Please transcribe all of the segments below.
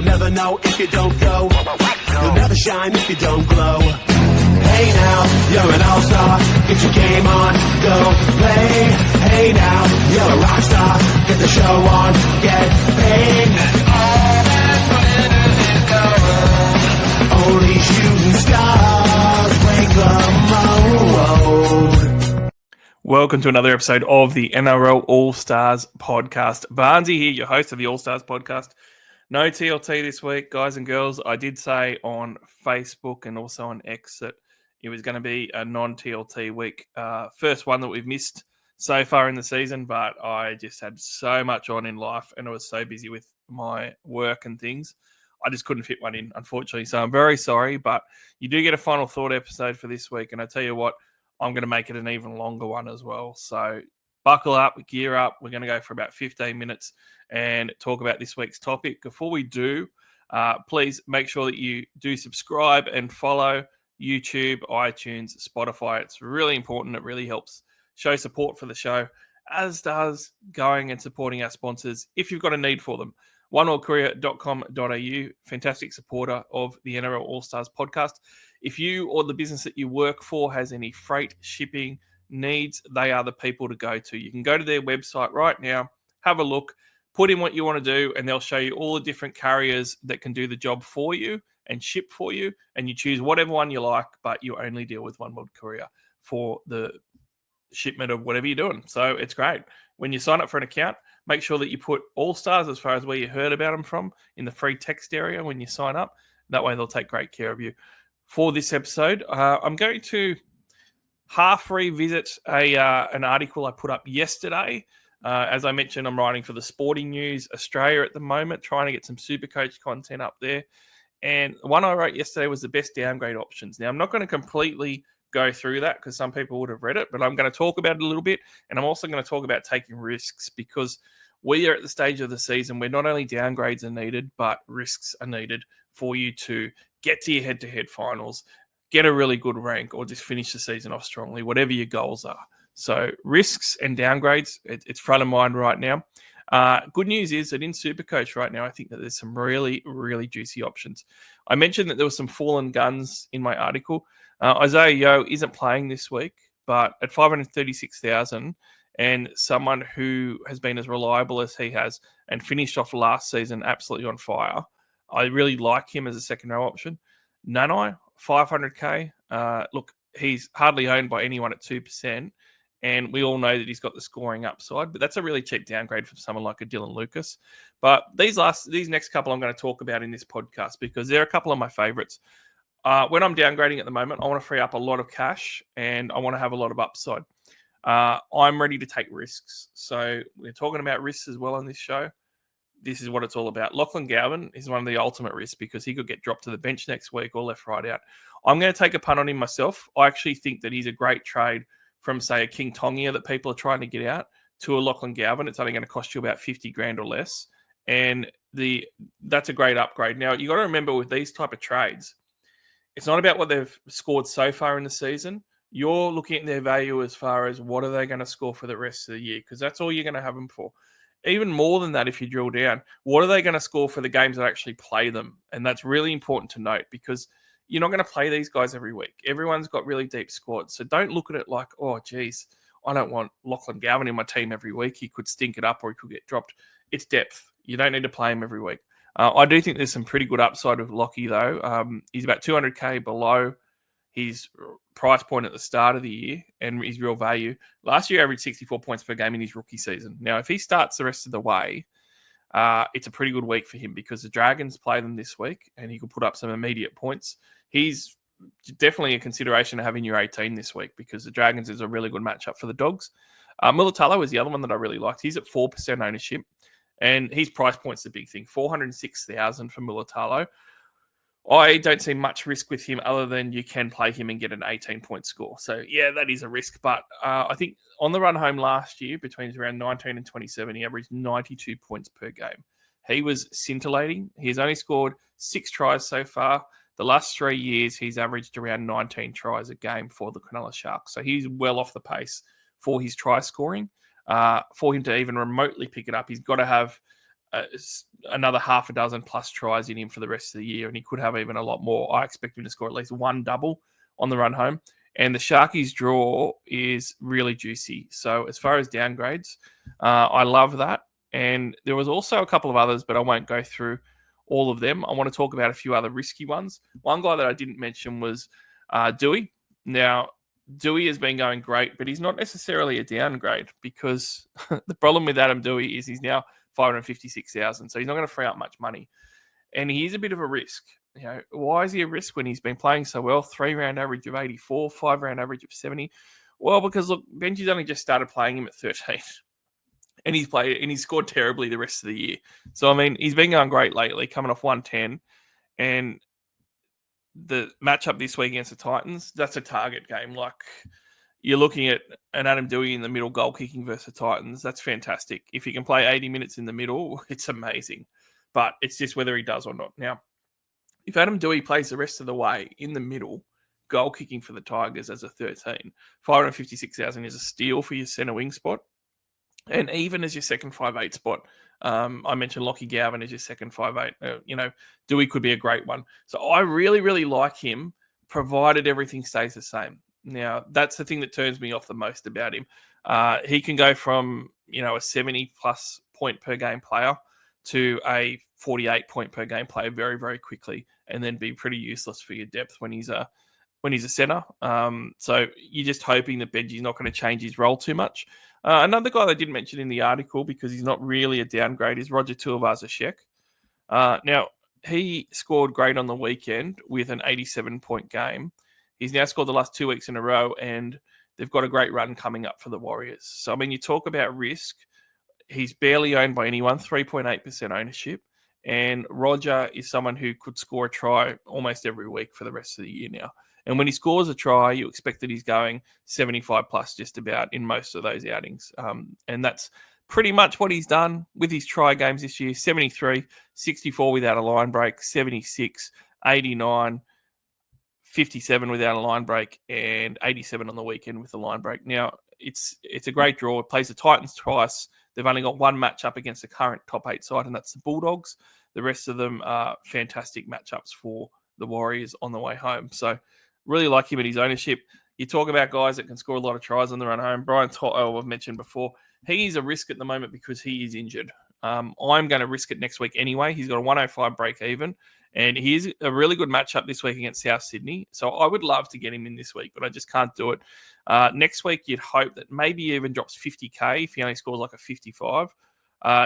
never know if you don't go. You'll never shine if you don't glow. Hey now, you're an all-star. Get your game on, go play. Hey now, you're a rock star. Get the show on, get paid. And all that glitters is gold. Only shooting stars break the mold. Welcome to another episode of the NRL Allstars podcast. Barnesy here, your host of the Allstars podcast. No TLT this week, guys and girls. I did say on Facebook and also on X that it was going to be a non-TLT week. First one that we've missed so far in the season, but I just had so much on in life and I was so busy with my work and things. I just couldn't fit one in, unfortunately. So I'm very sorry, but you do get a final thought episode for this week. And I tell you what, I'm going to make it an even longer one as well. So buckle up, gear up. We're going to go for about 15 minutes and talk about this week's topic. Before we do, please make sure that you do subscribe and follow YouTube, iTunes, Spotify. It's really important. It really helps show support for the show, as does going and supporting our sponsors if you've got a need for them. oneworldcourier.com.au, fantastic supporter of the NRL All-Stars podcast. If you or the business that you work for has any freight shipping needs, they are the people to go to. You can go to their website right now, have a look, put in what you want to do, and they'll show you all the different carriers that can do the job for you and ship for you, and you choose whatever one you like, but you only deal with One World Courier for the shipment of whatever you're doing. So it's great. When you sign up for an account, make sure that you put All Stars as far as where you heard about them from in the free text area when you sign up. That way they'll take great care of you. For this episode, I'm going to half revisit an article I put up yesterday. As I mentioned, I'm writing for the Sporting News Australia at the moment, trying to get some Supercoach content up there. And the one I wrote yesterday was the best downgrade options. Now, I'm not going to completely go through that because some people would have read it, but I'm going to talk about it a little bit. And I'm also going to talk about taking risks because we are at the stage of the season where not only downgrades are needed, but risks are needed for you to get to your head-to-head finals, get a really good rank, or just finish the season off strongly, whatever your goals are. So risks and downgrades, it's front of mind right now. Good news is that in Supercoach right now, I think that there's some really, really juicy options. I mentioned that there were some fallen guns in my article. Isaiah Yeo isn't playing this week, but at 536,000 and someone who has been as reliable as he has and finished off last season absolutely on fire, I really like him as a second row option. Nanai, 500k. Look, he's hardly owned by anyone at 2%. And we all know that he's got the scoring upside, but that's a really cheap downgrade for someone like a Dylan Lucas. But these next couple I'm going to talk about in this podcast because they're a couple of my favorites. When I'm downgrading at the moment, I want to free up a lot of cash and I want to have a lot of upside. I'm ready to take risks. So we're talking about risks as well on this show. This is what it's all about. Lachlan Gowan is one of the ultimate risks because he could get dropped to the bench next week or left right out. I'm going to take a punt on him myself. I actually think that he's a great trade from, say, a King Tongia that people are trying to get out to a Lachlan Gowan. It's only going to cost you about 50 grand or less. And that's a great upgrade. Now, you got to remember with these type of trades, it's not about what they've scored so far in the season. You're looking at their value as far as what are they going to score for the rest of the year, because that's all you're going to have them for. Even more than that, if you drill down, what are they going to score for the games that actually play them? And that's really important to note because you're not going to play these guys every week. Everyone's got really deep squads. So don't look at it like, oh, geez, I don't want Lachlan Gowan in my team every week. He could stink it up or he could get dropped. It's depth. You don't need to play him every week. I do think there's some pretty good upside with Lockie, though. He's about 200k below his price point at the start of the year and his real value. Last year, averaged 64 points per game in his rookie season. Now, if he starts the rest of the way, it's a pretty good week for him because the Dragons play them this week and he could put up some immediate points. He's definitely a consideration to have in your 18 this week because the Dragons is a really good matchup for the Dogs. Mulatalo is the other one that I really liked. He's at 4% ownership and his price point's the big thing. 406,000 for Mulatalo. I don't see much risk with him other than you can play him and get an 18-point score. So, yeah, that is a risk. But I think on the run home last year, between around 19 and 27, he averaged 92 points per game. He was scintillating. He's only scored 6 tries so far. The last 3 years, he's averaged around 19 tries a game for the Cronulla Sharks. So he's well off the pace for his try scoring. For him to even remotely pick it up, he's got to have another half a dozen plus tries in him for the rest of the year, and he could have even a lot more. I expect him to score at least one double on the run home. And the Sharkies draw is really juicy. So as far as downgrades, I love that. And there was also a couple of others, but I won't go through all of them. I want to talk about a few other risky ones. One guy that I didn't mention was Dewey. Now, Dewey has been going great, but he's not necessarily a downgrade because the problem with Adam Dewey is he's now 556,000, so he's not going to free up much money, and he's a bit of a risk. Why is he a risk when he's been playing so well? 3-round average of 84, 5-round average of 70. Well, because look, Benji's only just started playing him at 13, and he's scored terribly the rest of the year. So I mean, he's been going great lately, coming off 110, and the matchup this week against the Titans, that's a target game. Like, you're looking at an Adam Dewey in the middle goal kicking versus the Titans. That's fantastic. If he can play 80 minutes in the middle, it's amazing. But it's just whether he does or not. Now, if Adam Dewey plays the rest of the way in the middle, goal kicking for the Tigers as a 13, 556,000 is a steal for your centre wing spot. And even as your second 5'8" spot, I mentioned Lockie Gavin as your second 5'8". Dewey could be a great one. So I really, really like him, provided everything stays the same. Now, that's the thing that turns me off the most about him. He can go from, a 70-plus point per game player to a 48 point per game player very, very quickly, and then be pretty useless for your depth when he's a centre. So you're just hoping that Benji's not going to change his role too much. Another guy I didn't mention in the article because he's not really a downgrade is Roger Tuivasa-Sheck. Now, he scored great on the weekend with an 87-point game. He's now scored the last 2 weeks in a row, and they've got a great run coming up for the Warriors. So, I mean, you talk about risk. He's barely owned by anyone, 3.8% ownership. And Roger is someone who could score a try almost every week for the rest of the year now. And when he scores a try, you expect that he's going 75 plus just about in most of those outings. And that's pretty much what he's done with his try games this year. 73, 64 without a line break, 76, 89, 57 without a line break, and 87 on the weekend with a line break. Now, it's a great draw. It plays the Titans twice. They've only got one matchup against the current top 8 side, and that's the Bulldogs. The rest of them are fantastic matchups for the Warriors on the way home. So really like him at his ownership. You talk about guys that can score a lot of tries on the run home. Brian Toto, I've mentioned before, he's a risk at the moment because he is injured. I'm going to risk it next week anyway. He's got a 105 break even, and he's a really good matchup this week against South Sydney. So I would love to get him in this week, but I just can't do it. Next week, you'd hope that maybe he even drops 50K if he only scores like a 55.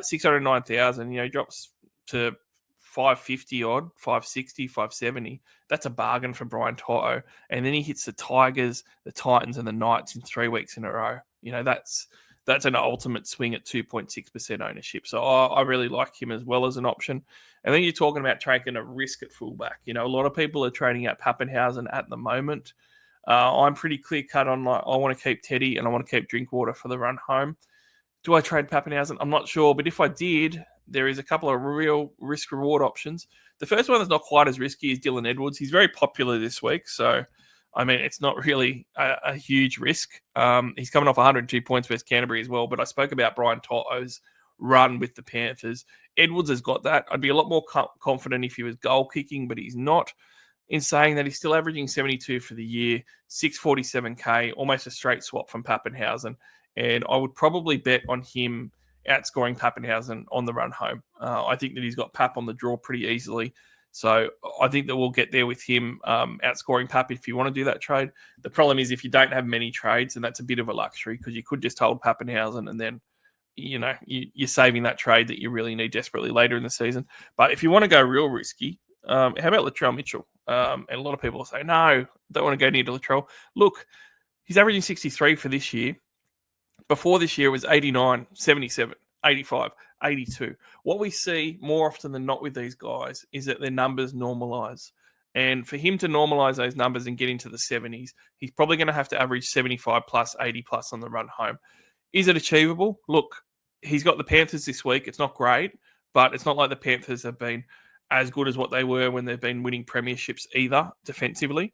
609,000, drops to 550 odd, 560, 570. That's a bargain for Brian Toto. And then he hits the Tigers, the Titans, and the Knights in 3 weeks in a row. That's an ultimate swing at 2.6% ownership. So I really like him as well as an option. And then you're talking about taking a risk at fullback. A lot of people are trading out Pappenhausen at the moment. I'm pretty clear cut on I want to keep Teddy and I want to keep Drinkwater for the run home. Do I trade Pappenhausen? I'm not sure, but if I did, there is a couple of real risk-reward options. The first one that's not quite as risky is Dylan Edwards. He's very popular this week, so, I mean, it's not really a huge risk. He's coming off 102 points versus Canterbury as well, but I spoke about Brian Toto's run with the Panthers. Edwards has got that. I'd be a lot more confident if he was goal-kicking, but he's not. In saying that, he's still averaging 72 for the year, 647K, almost a straight swap from Pappenhausen. And I would probably bet on him outscoring Pappenhausen on the run home. I think that he's got Pap on the draw pretty easily. So I think that we'll get there with him outscoring Pap if you want to do that trade. The problem is if you don't have many trades, and that's a bit of a luxury because you could just hold Pappenhausen and then, you're saving that trade that you really need desperately later in the season. But if you want to go real risky, how about Latrell Mitchell? And a lot of people say, no, don't want to go near to Latrell. Look, he's averaging 63 for this year. Before this year, it was 89, 77, 85, 82. What we see more often than not with these guys is that their numbers normalise. And for him to normalise those numbers and get into the 70s, he's probably going to have to average 75 plus, 80 plus on the run home. Is it achievable? Look, he's got the Panthers this week. It's not great, but it's not like the Panthers have been as good as what they were when they've been winning premierships either defensively.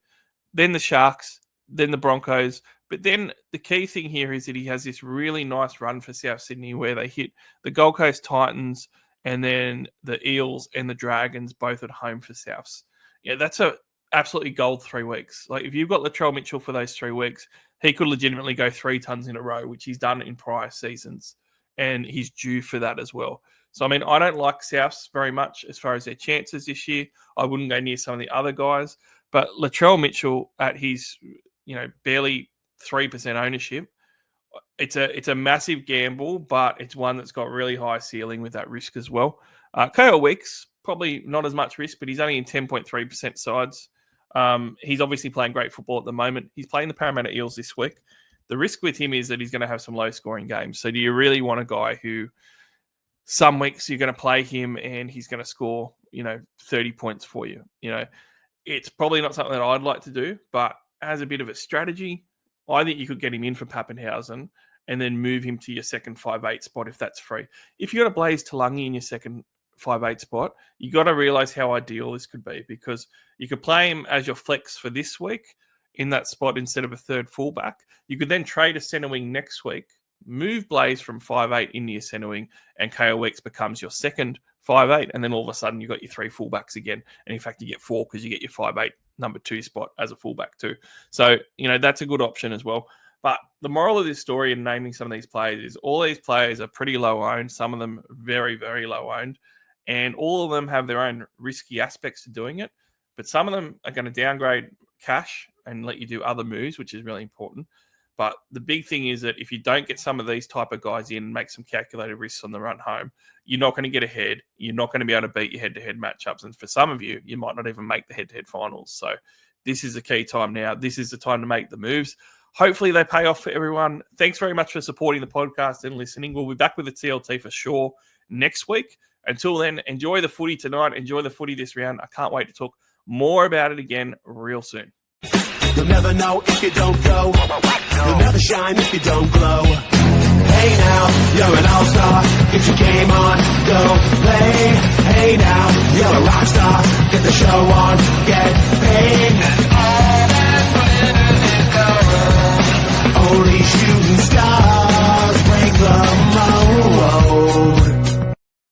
Then the Sharks, then the Broncos. But then the key thing here is that he has this really nice run for South Sydney where they hit the Gold Coast Titans and then the Eels and the Dragons both at home for Souths. Yeah, that's a absolutely gold 3 weeks. Like if you've got Latrell Mitchell for those 3 weeks, he could legitimately go 3 tons in a row, which he's done in prior seasons, and he's due for that as well. So, I mean, I don't like Souths very much as far as their chances this year. I wouldn't go near some of the other guys, but Latrell Mitchell at his, barely 3% ownership, it's a massive gamble, but it's one that's got really high ceiling with that risk as well. Kyle Weeks, probably not as much risk, but he's only in 10.3% sides. He's obviously playing great football at the moment. He's playing the Parramatta Eels this week. The risk with him is that he's going to have some low-scoring games. So do you really want a guy who some weeks you're going to play him and he's going to score, 30 points for you? It's probably not something that I'd like to do, but as a bit of a strategy, I think you could get him in for Pappenhausen and then move him to your second 5'8" spot if that's free. If you've got a Blaze Talangi in your second 5'8" spot, you got to realize how ideal this could be, because you could play him as your flex for this week in that spot instead of a third fullback. You could then trade a centre wing next week, move Blaze from 5'8" into your centre wing, and KO Weeks becomes your second 5'8", and then all of a sudden you've got your 3 fullbacks again. And in fact, you get 4 because you get your 5'8" number 2 spot as a fullback too. So, that's a good option as well. But the moral of this story in naming some of these players is all these players are pretty low owned, some of them very, very low owned, and all of them have their own risky aspects to doing it. But some of them are going to downgrade cash and let you do other moves, which is really important. But the big thing is that if you don't get some of these type of guys in and make some calculated risks on the run home, you're not going to get ahead. You're not going to be able to beat your head-to-head matchups. And for some of you, you might not even make the head-to-head finals. So this is a key time now. This is the time to make the moves. Hopefully they pay off for everyone. Thanks very much for supporting the podcast and listening. We'll be back with the TLT for sure next week. Until then, enjoy the footy tonight. Enjoy the footy this round. I can't wait to talk more about it again real soon. You'll never know if you don't go. You'll never shine if you don't glow. Hey now, you're an all-star. Get your game on, go play. Hey now, you're a rock star. Get the show on, get paid. And all that glitters is gold. Only shooting stars.